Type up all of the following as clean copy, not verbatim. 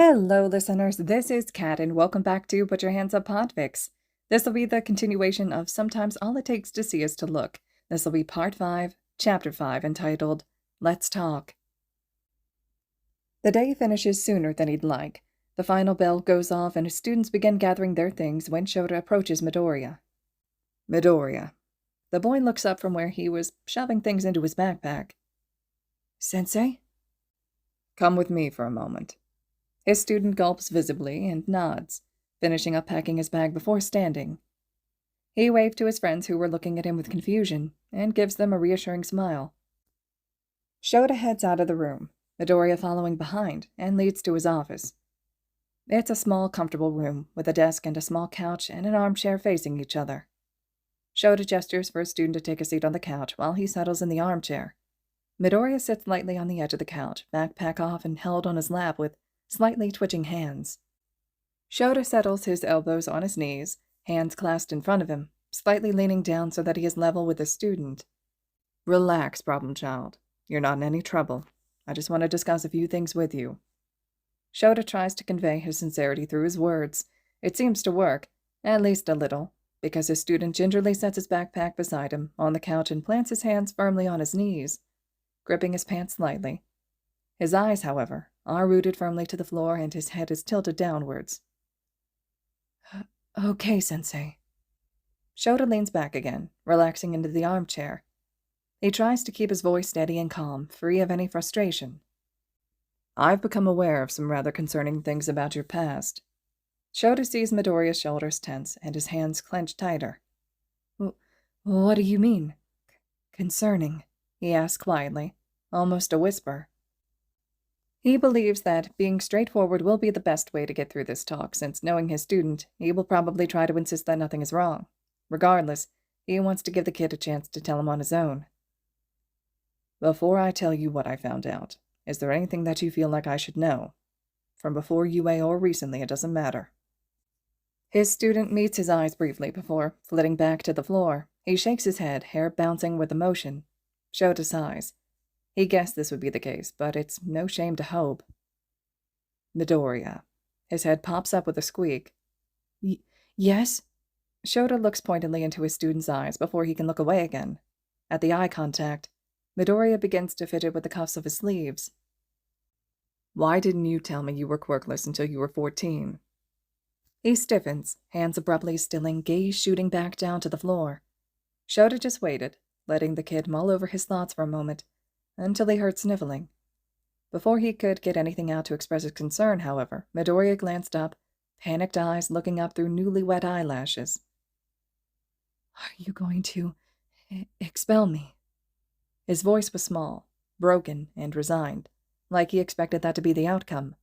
Hello, listeners. This is Kat, and welcome back to Put Your Hands Up Podfics. This will be the continuation of Sometimes All It Takes to See Is to Look. This will be Part 5, Chapter 5, entitled Let's Talk. The day finishes sooner than he'd like. The final bell goes off, and his students begin gathering their things when Shouta approaches Midoriya. Midoriya. The boy looks up from where he was shoving things into his backpack. Sensei? Come with me for a moment. His student gulps visibly and nods, finishing up packing his bag before standing. He waved to his friends who were looking at him with confusion, and gives them a reassuring smile. Shouta heads out of the room, Midoriya following behind, and leads to his office. It's a small, comfortable room, with a desk and a small couch and an armchair facing each other. Shouta gestures for a student to take a seat on the couch while he settles in the armchair. Midoriya sits lightly on the edge of the couch, backpack off and held on his lap with slightly twitching hands. Shouta settles his elbows on his knees, hands clasped in front of him, slightly leaning down so that he is level with the student. Relax, problem child. You're not in any trouble. I just want to discuss a few things with you. Shouta tries to convey his sincerity through his words. It seems to work, at least a little, because his student gingerly sets his backpack beside him on the couch and plants his hands firmly on his knees, gripping his pants slightly. His eyes, however, are rooted firmly to the floor and his head is tilted downwards. Okay, Sensei. Shouta leans back again, relaxing into the armchair. He tries to keep his voice steady and calm, free of any frustration. I've become aware of some rather concerning things about your past. Shouta sees Midoriya's shoulders tense and his hands clench tighter. What do you mean? Concerning? He asks quietly, almost a whisper. He believes that being straightforward will be the best way to get through this talk, since knowing his student, he will probably try to insist that nothing is wrong. Regardless, he wants to give the kid a chance to tell him on his own. Before I tell you what I found out, is there anything that you feel like I should know? From before UA or recently, it doesn't matter. His student meets his eyes briefly before flitting back to the floor. He shakes his head, hair bouncing with emotion. Shouta sighs. He guessed this would be the case, but it's no shame to hope. Midoriya. His head pops up with a squeak. Yes? Shouta looks pointedly into his student's eyes before he can look away again. At the eye contact, Midoriya begins to fidget with the cuffs of his sleeves. Why didn't you tell me you were quirkless until you were 14? He stiffens, hands abruptly stilling, gaze shooting back down to the floor. Shouta just waited, letting the kid mull over his thoughts for a moment, until he heard sniffling. Before he could get anything out to express his concern, however, Midoriya glanced up, panicked eyes looking up through newly wet eyelashes. Are you going to expel me? His voice was small, broken, and resigned, like he expected that to be the outcome.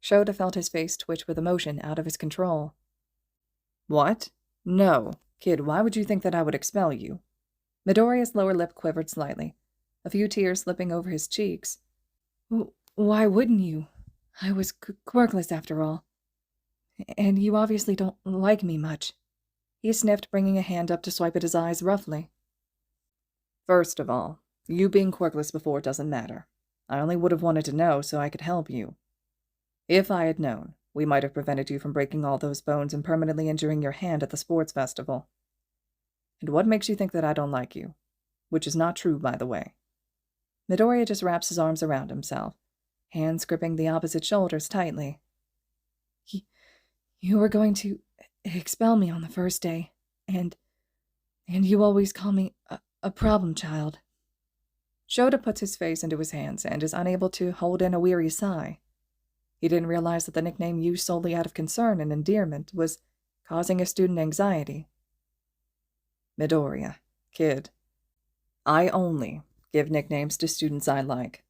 Shouta felt his face twitch with emotion out of his control. What? No. Kid, why would you think that I would expel you? Midoriya's lower lip quivered slightly, a few tears slipping over his cheeks. Why wouldn't you? I was quirkless after all. And you obviously don't like me much. He sniffed, bringing a hand up to swipe at his eyes roughly. First of all, you being quirkless before doesn't matter. I only would have wanted to know so I could help you. If I had known, we might have prevented you from breaking all those bones and permanently injuring your hand at the sports festival. And what makes you think that I don't like you? Which is not true, by the way. Midoriya just wraps his arms around himself, hands gripping the opposite shoulders tightly. You were going to expel me on the first day, and you always call me a problem child. Shouta puts his face into his hands and is unable to hold in a weary sigh. He didn't realize that the nickname used solely out of concern and endearment was causing his student anxiety. Midoriya, kid, I only give nicknames to students I like.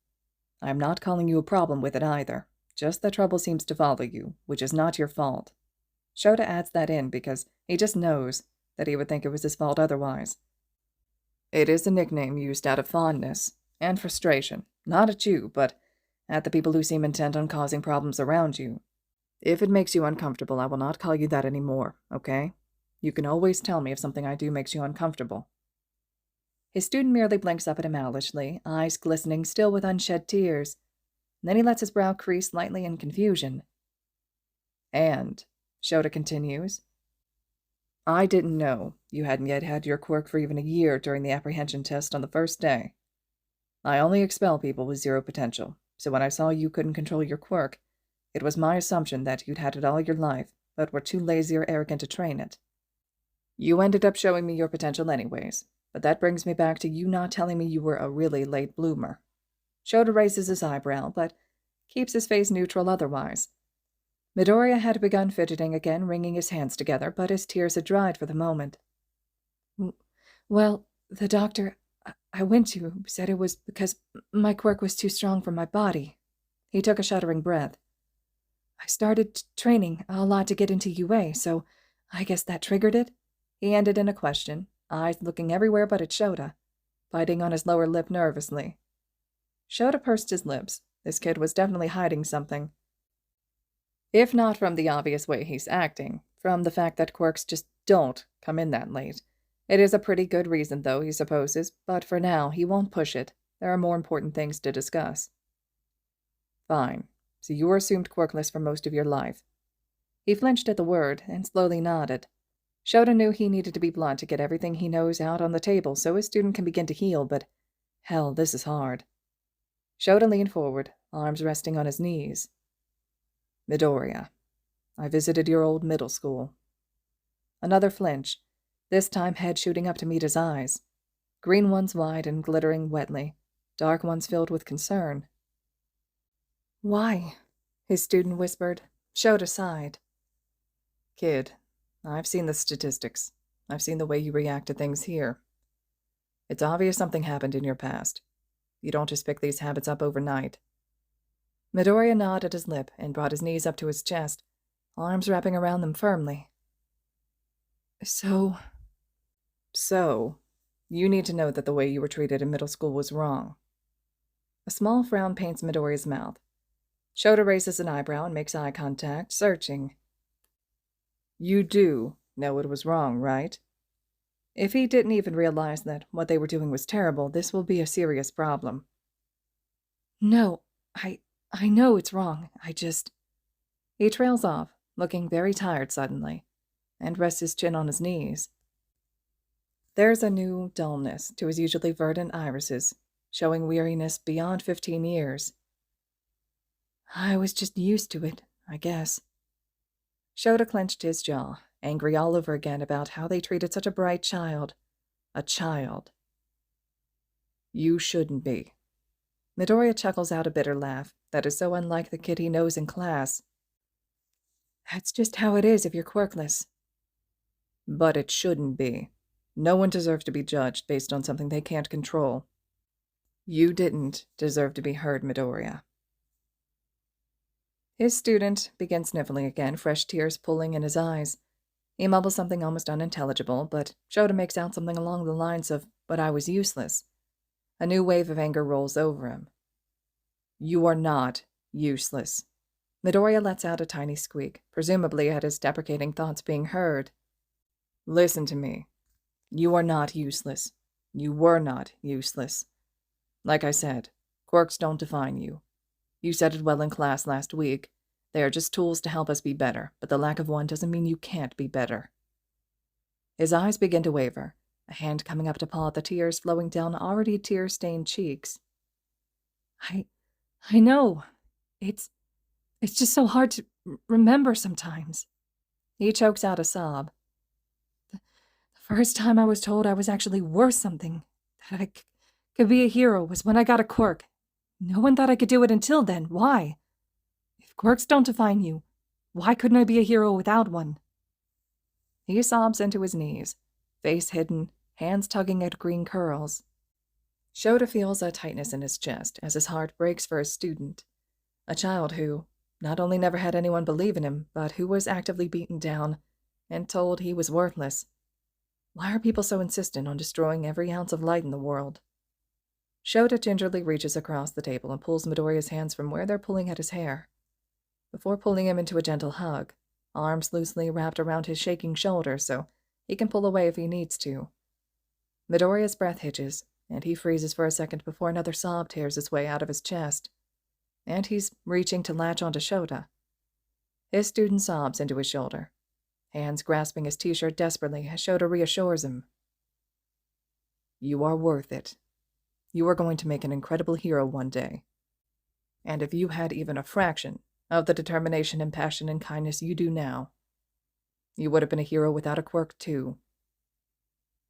I'm not calling you a problem with it either, just that trouble seems to follow you, which is not your fault. Shouta adds that in because he just knows that he would think it was his fault otherwise. It is a nickname used out of fondness and frustration, not at you, but at the people who seem intent on causing problems around you. If it makes you uncomfortable, I will not call you that anymore, okay? You can always tell me if something I do makes you uncomfortable. His student merely blinks up at him owlishly, eyes glistening still with unshed tears. Then he lets his brow crease slightly in confusion. And, Shouta continues, I didn't know you hadn't yet had your quirk for even a year during the apprehension test on the first day. I only expel people with zero potential, so when I saw you couldn't control your quirk, it was my assumption that you'd had it all your life, but were too lazy or arrogant to train it. You ended up showing me your potential anyways, but that brings me back to you not telling me you were a really late bloomer. Shouta raises his eyebrow, but keeps his face neutral otherwise. Midoriya had begun fidgeting again, wringing his hands together, but his tears had dried for the moment. Well, the doctor I went to said it was because my quirk was too strong for my body. He took a shuddering breath. I started training a lot to get into UA, so I guess that triggered it? He ended in a question, eyes looking everywhere but at Shouta, biting on his lower lip nervously. Shouta pursed his lips. This kid was definitely hiding something. If not from the obvious way he's acting, from the fact that quirks just don't come in that late. It is a pretty good reason, though, he supposes, but for now he won't push it. There are more important things to discuss. Fine. So you were assumed quirkless for most of your life. He flinched at the word and slowly nodded. Shouta knew he needed to be blunt to get everything he knows out on the table so his student can begin to heal, but hell, this is hard. Shouta leaned forward, arms resting on his knees. Midoriya, I visited your old middle school. Another flinch, this time head shooting up to meet his eyes. Green ones wide and glittering wetly, dark ones filled with concern. Why? His student whispered. Shouta sighed. Kid, I've seen the statistics. I've seen the way you react to things here. It's obvious something happened in your past. You don't just pick these habits up overnight. Midoriya gnawed at his lip and brought his knees up to his chest, arms wrapping around them firmly. So, you need to know that the way you were treated in middle school was wrong. A small frown paints Midoriya's mouth. Shouta raises an eyebrow and makes eye contact, searching. You do know it was wrong, right? If he didn't even realize that what they were doing was terrible, this will be a serious problem. No, I know it's wrong. He trails off, looking very tired suddenly, and rests his chin on his knees. There's a new dullness to his usually verdant irises, showing weariness beyond 15 years. I was just used to it, I guess. Shouta clenched his jaw, angry all over again about how they treated such a bright child. A child. You shouldn't be. Midoriya chuckles out a bitter laugh that is so unlike the kid he knows in class. That's just how it is if you're quirkless. But it shouldn't be. No one deserves to be judged based on something they can't control. You didn't deserve to be heard, Midoriya. His student began sniffling again, fresh tears pooling in his eyes. He mumbles something almost unintelligible, but Shouta makes out something along the lines of, "But I was useless." A new wave of anger rolls over him. You are not useless. Midoriya lets out a tiny squeak, presumably at his deprecating thoughts being heard. Listen to me. You are not useless. You were not useless. Like I said, quirks don't define you. You said it well in class last week. They are just tools to help us be better, but the lack of one doesn't mean you can't be better. His eyes begin to waver, a hand coming up to paw at the tears flowing down already tear-stained cheeks. I know. It's just so hard to remember sometimes. He chokes out a sob. The first time I was told I was actually worth something, that I could be a hero, was when I got a quirk. No one thought I could do it until then. Why? If quirks don't define you, why couldn't I be a hero without one? He sobs into his knees, face hidden, hands tugging at green curls. Shouta feels a tightness in his chest as his heart breaks for his student, a child who not only never had anyone believe in him, but who was actively beaten down and told he was worthless. Why are people so insistent on destroying every ounce of light in the world? Shouta gingerly reaches across the table and pulls Midoriya's hands from where they're pulling at his hair, before pulling him into a gentle hug, arms loosely wrapped around his shaking shoulders so he can pull away if he needs to. Midoriya's breath hitches, and he freezes for a second before another sob tears its way out of his chest. and he's reaching to latch onto Shouta. His student sobs into his shoulder, hands grasping his t-shirt desperately as Shouta reassures him. You are worth it. You are going to make an incredible hero one day. And if you had even a fraction of the determination and passion and kindness you do now, you would have been a hero without a quirk too.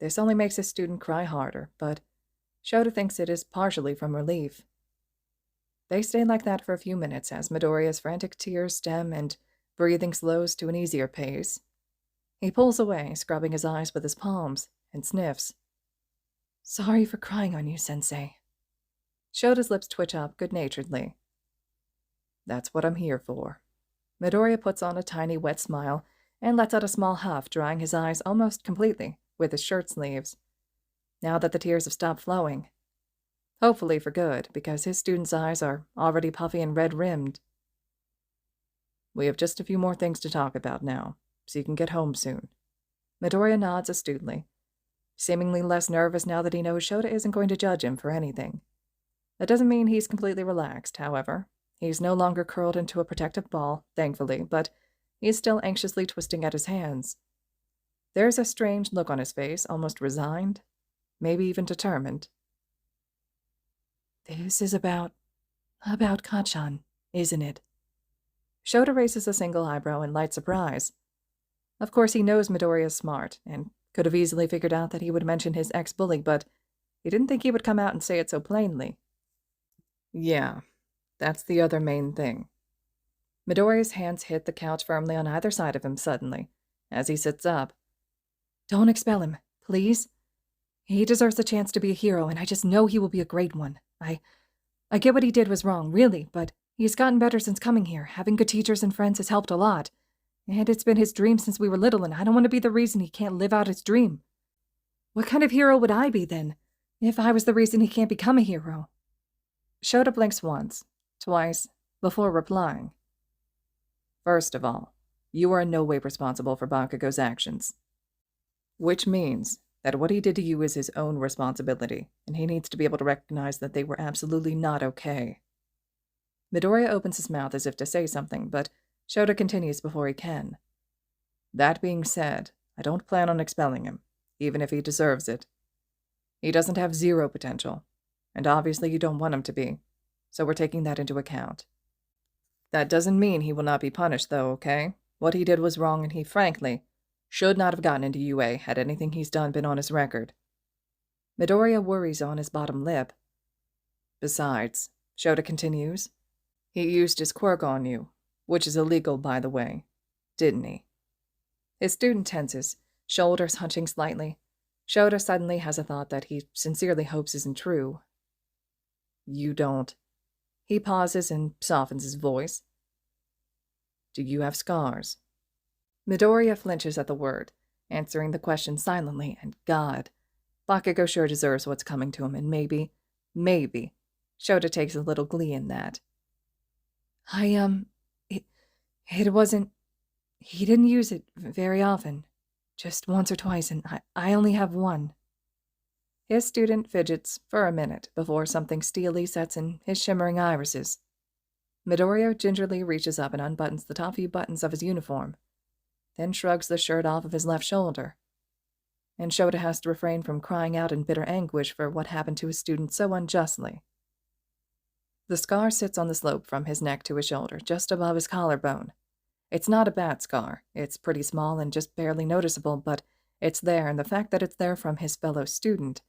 This only makes his student cry harder, but Shouta thinks it is partially from relief. They stay like that for a few minutes as Midoriya's frantic tears stem and breathing slows to an easier pace. He pulls away, scrubbing his eyes with his palms, and sniffs. Sorry for crying on you, Sensei. Shota's lips twitch up good-naturedly. That's what I'm here for. Midoriya puts on a tiny wet smile and lets out a small huff, drying his eyes almost completely with his shirt sleeves, now that the tears have stopped flowing. Hopefully for good, because his student's eyes are already puffy and red-rimmed. We have just a few more things to talk about now, so you can get home soon. Midoriya nods astutely, seemingly less nervous now that he knows Shouta isn't going to judge him for anything. That doesn't mean he's completely relaxed, however. He's no longer curled into a protective ball, thankfully, but he's still anxiously twisting at his hands. There's a strange look on his face, almost resigned, maybe even determined. This is about Kacchan, isn't it? Shouta raises a single eyebrow in light surprise. Of course, he knows Midoriya's smart, and could have easily figured out that he would mention his ex-bully, but he didn't think he would come out and say it so plainly. Yeah, that's the other main thing. Midoriya's hands hit the couch firmly on either side of him suddenly, as he sits up. Don't expel him, please. He deserves a chance to be a hero, and I just know he will be a great one. I get what he did was wrong, really, but he's gotten better since coming here. Having good teachers and friends has helped a lot. And it's been his dream since we were little, and I don't want to be the reason he can't live out his dream. What kind of hero would I be, then, if I was the reason he can't become a hero? Shouta blinks once, twice, before replying. First of all, you are in no way responsible for Bakugo's actions. Which means that what he did to you is his own responsibility, and he needs to be able to recognize that they were absolutely not okay. Midoriya opens his mouth as if to say something, but Shouta continues before he can. That being said, I don't plan on expelling him, even if he deserves it. He doesn't have zero potential, and obviously you don't want him to be, so we're taking that into account. That doesn't mean he will not be punished, though, okay? What he did was wrong, and he, frankly, should not have gotten into UA had anything he's done been on his record. Midoriya worries on his bottom lip. Besides, Shouta continues, he used his quirk on you, which is illegal, by the way, didn't he? His student tenses, shoulders hunching slightly. Shouta suddenly has a thought that he sincerely hopes isn't true. You don't. He pauses and softens his voice. Do you have scars? Midoriya flinches at the word, answering the question silently, and God, Bakugo sure deserves what's coming to him, and maybe, Shouta takes a little glee in that. It wasn't, he didn't use it very often, just once or twice, and I only have one. His student fidgets for a minute before something steely sets in his shimmering irises. Midoriya gingerly reaches up and unbuttons the top few buttons of his uniform, then shrugs the shirt off of his left shoulder. And Shouta has to refrain from crying out in bitter anguish for what happened to his student so unjustly. The scar sits on the slope from his neck to his shoulder, just above his collarbone. It's not a bad scar. It's pretty small and just barely noticeable, but it's there, and the fact that it's there from his fellow student,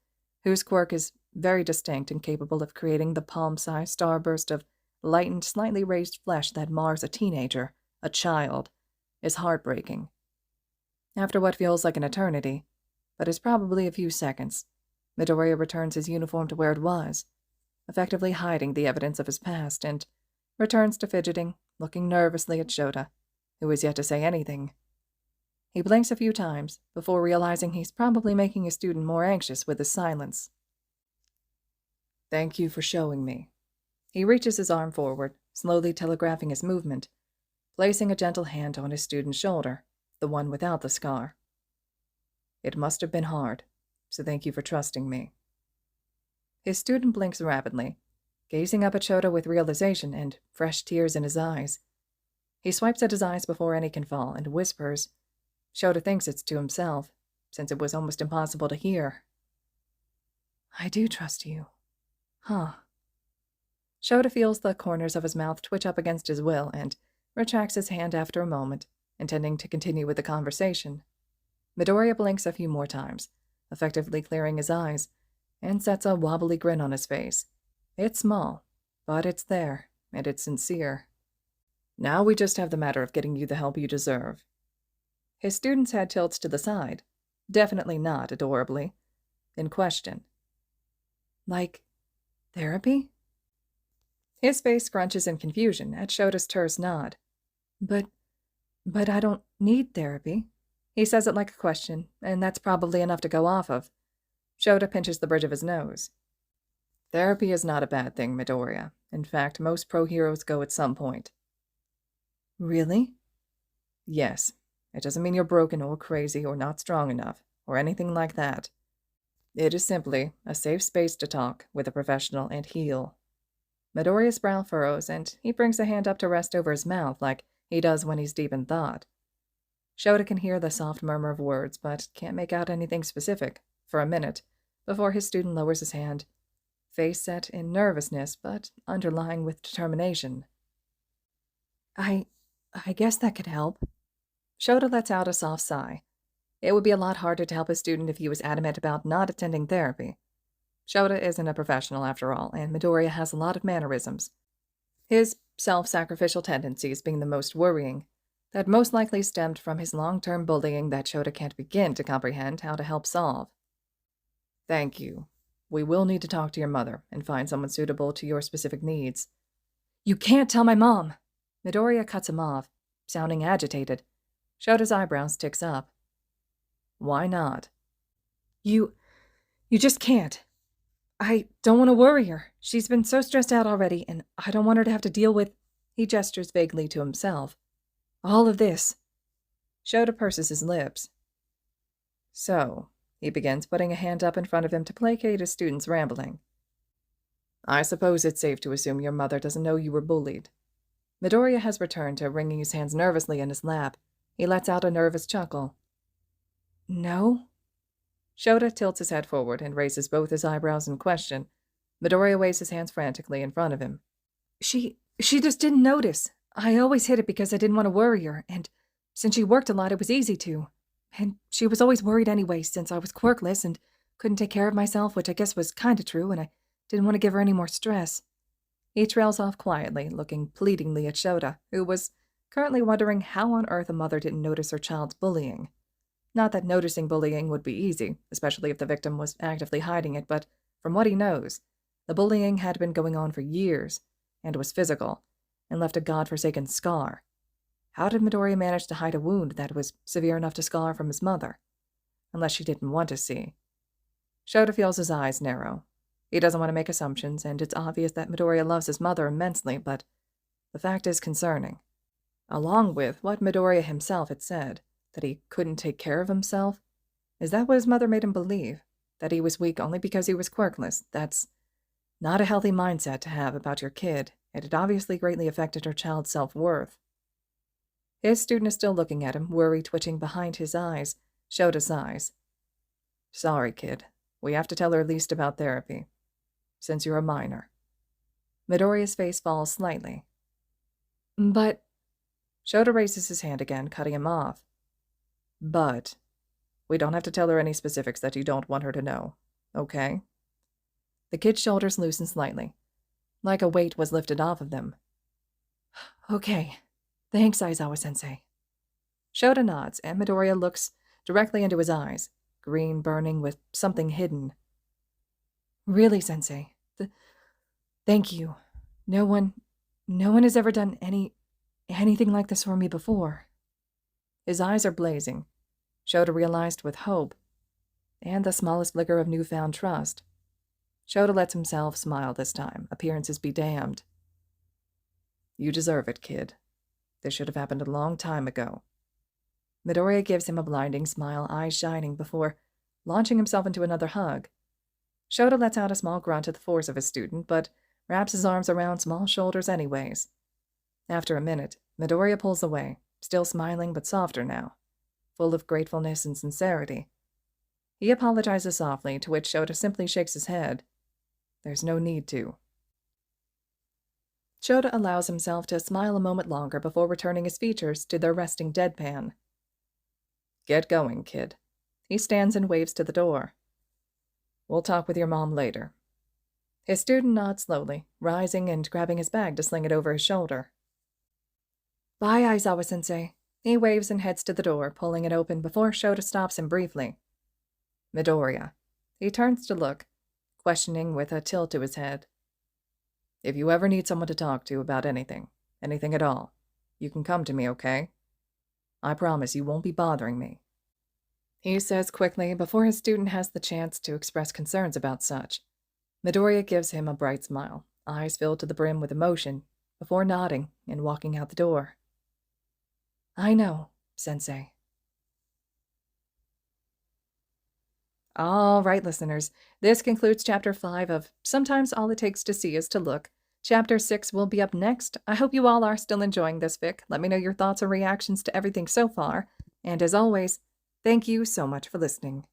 whose quirk is very distinct and capable of creating the palm-sized starburst of lightened, slightly raised flesh that mars a teenager, a child, is heartbreaking. After what feels like an eternity, but is probably a few seconds, Midoriya returns his uniform to where it was, effectively hiding the evidence of his past, and returns to fidgeting, looking nervously at Shouta, who is yet to say anything. He blinks a few times before realizing he's probably making his student more anxious with his silence. Thank you for showing me. He reaches his arm forward, slowly telegraphing his movement, placing a gentle hand on his student's shoulder, the one without the scar. It must have been hard, so thank you for trusting me. His student blinks rapidly, gazing up at Shouta with realization and fresh tears in his eyes. He swipes at his eyes before any can fall and whispers. Shouta thinks it's to himself, since it was almost impossible to hear. I do trust you. Huh. Shouta feels the corners of his mouth twitch up against his will and retracts his hand after a moment, intending to continue with the conversation. Midoriya blinks a few more times, effectively clearing his eyes, and sets a wobbly grin on his face. It's small, but it's there, and it's sincere. Now we just have the matter of getting you the help you deserve. His student's head tilts to the side, definitely not adorably, in question. Like, therapy? His face scrunches in confusion at Shota's terse nod. But I don't need therapy. He says it like a question, and that's probably enough to go off of. Shouta pinches the bridge of his nose. Therapy is not a bad thing, Midoriya. In fact, most pro-heroes go at some point. Really? Yes. It doesn't mean you're broken or crazy or not strong enough, or anything like that. It is simply a safe space to talk with a professional and heal. Midoriya's brow furrows, and he brings a hand up to rest over his mouth like he does when he's deep in thought. Shouta can hear the soft murmur of words, but can't make out anything specific, for a minute, before his student lowers his hand, face set in nervousness, but underlying with determination. I guess that could help. Shouta lets out a soft sigh. It would be a lot harder to help his student if he was adamant about not attending therapy. Shouta isn't a professional after all, and Midoriya has a lot of mannerisms. His self-sacrificial tendencies being the most worrying, that most likely stemmed from his long-term bullying that Shouta can't begin to comprehend how to help solve. Thank you. We will need to talk to your mother and find someone suitable to your specific needs. You can't tell my mom! Midoriya cuts him off, sounding agitated. Shouta's eyebrows ticks up. Why not? You just can't. I don't want to worry her. She's been so stressed out already, and I don't want her to have to deal with... He gestures vaguely to himself. All of this. Shouta purses his lips. So, he begins, putting a hand up in front of him to placate his student's rambling. I suppose it's safe to assume your mother doesn't know you were bullied. Midoriya has returned to wringing his hands nervously in his lap. He lets out a nervous chuckle. No? Shouta tilts his head forward and raises both his eyebrows in question. Midoriya waves his hands frantically in front of him. She just didn't notice. I always hid it because I didn't want to worry her, and since she worked a lot, it was easy to. And she was always worried anyway, since I was quirkless and couldn't take care of myself, which I guess was kind of true, and I didn't want to give her any more stress. He trails off quietly, looking pleadingly at Shouta, who was currently wondering how on earth a mother didn't notice her child's bullying. Not that noticing bullying would be easy, especially if the victim was actively hiding it, but from what he knows, the bullying had been going on for years, and was physical, and left a godforsaken scar. How did Midoriya manage to hide a wound that was severe enough to scar from his mother? Unless she didn't want to see. Shouta feels his eyes narrow. He doesn't want to make assumptions, and it's obvious that Midoriya loves his mother immensely, but the fact is concerning. Along with what Midoriya himself had said, that he couldn't take care of himself? Is that what his mother made him believe? That he was weak only because he was quirkless? That's not a healthy mindset to have about your kid, and it obviously greatly affected her child's self-worth. His student is still looking at him, worry twitching behind his eyes. Shouta sighs. Sorry, kid. We have to tell her at least about therapy. Since you're a minor. Midoriya's face falls slightly. But... Shouta raises his hand again, cutting him off. But we don't have to tell her any specifics that you don't want her to know, okay? The kid's shoulders loosen slightly, like a weight was lifted off of them. Okay, thanks, Aizawa-sensei. Shouta nods, and Midoriya looks directly into his eyes, green burning with something hidden. Really, sensei, thank you. No one has ever done anything like this for me before. His eyes are blazing. Shouta realized with hope, and the smallest flicker of newfound trust. Shouta lets himself smile this time, appearances be damned. You deserve it, kid. This should have happened a long time ago. Midoriya gives him a blinding smile, eyes shining, before launching himself into another hug. Shouta lets out a small grunt at the force of his student, but wraps his arms around small shoulders anyways. After a minute, Midoriya pulls away, still smiling but softer now, full of gratefulness and sincerity. He apologizes softly, to which Shouta simply shakes his head. There's no need to. Shouta allows himself to smile a moment longer before returning his features to their resting deadpan. Get going, kid. He stands and waves to the door. We'll talk with your mom later. His student nods slowly, rising and grabbing his bag to sling it over his shoulder. Bye, Aizawa-sensei. He waves and heads to the door, pulling it open before Shouta stops him briefly. Midoriya. He turns to look, questioning with a tilt to his head. If you ever need someone to talk to about anything at all, you can come to me, okay? I promise you won't be bothering me. He says quickly before his student has the chance to express concerns about such. Midoriya gives him a bright smile, eyes filled to the brim with emotion, before nodding and walking out the door. I know, Sensei. All right, listeners, this concludes Chapter 5 of Sometimes All It Takes to See Is to Look. Chapter 6 will be up next. I hope you all are still enjoying this fic. Let me know your thoughts or reactions to everything so far. And as always, thank you so much for listening.